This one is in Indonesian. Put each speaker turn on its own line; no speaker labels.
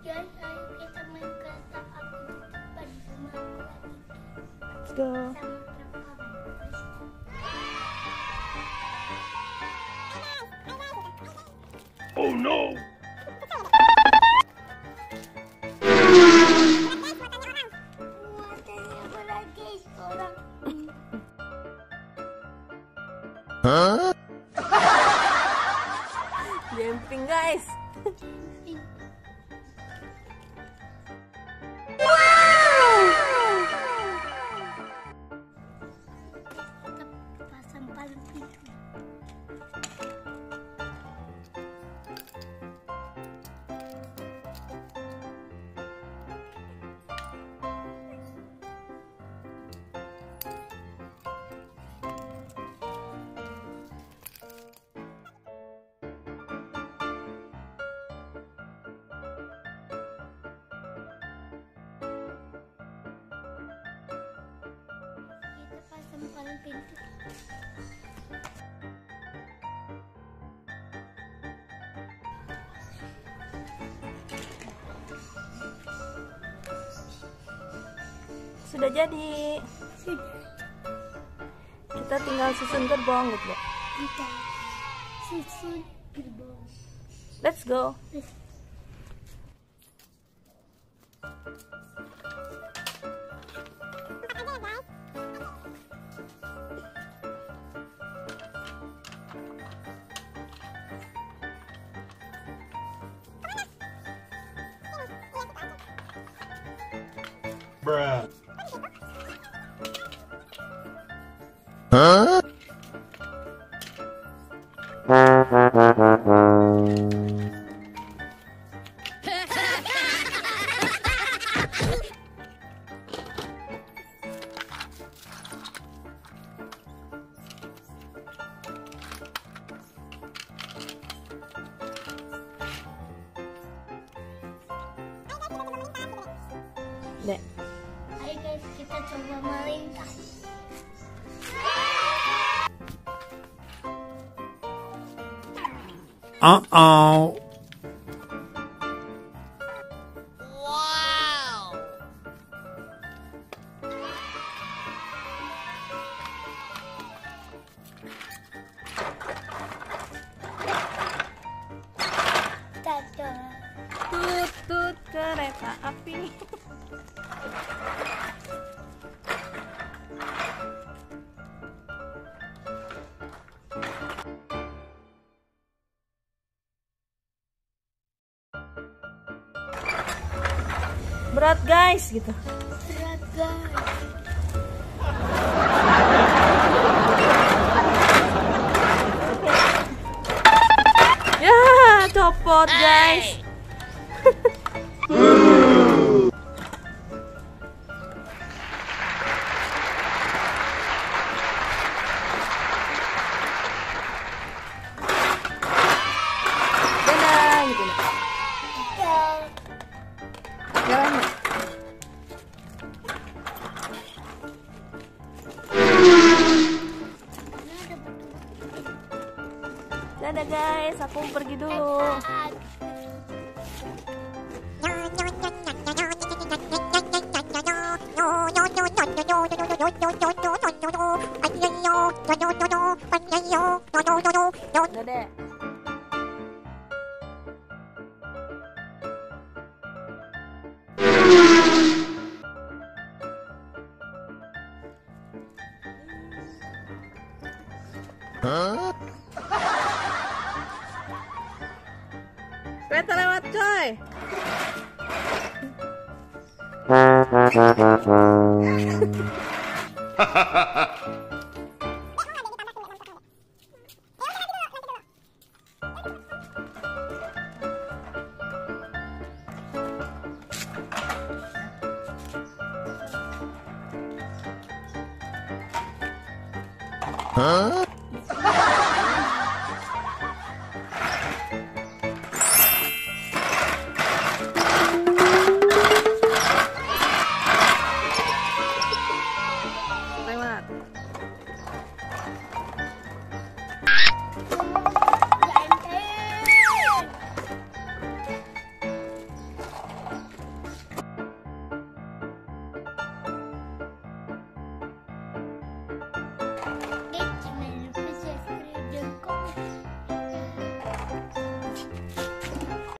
Guys, ayo kita main kereta api depan rumah lagi.
Let's go.
Sama truk komen.
Oh no!
Muatannya lagi orang.
Huh?
Camping guys.
Pasang paling pintu. Kita pasang paling pintu.
Sudah jadi.
Sudah.
Kita tinggal susun gerbong gitu ya.
Kita susun gerbong.
Let's go.
Bruh. Huh?
Dek.
Ayo guys, kita coba melintas.
Uh-oh.
Tada.
Tutut kereta api. Berat guys gitu.
Berat guys.
Ya, copot guys. Dadah gitu. Jalan. Dadah guys, aku pergi dulu. Dadah.
Huh?
Kereta lewat coy.
Huh?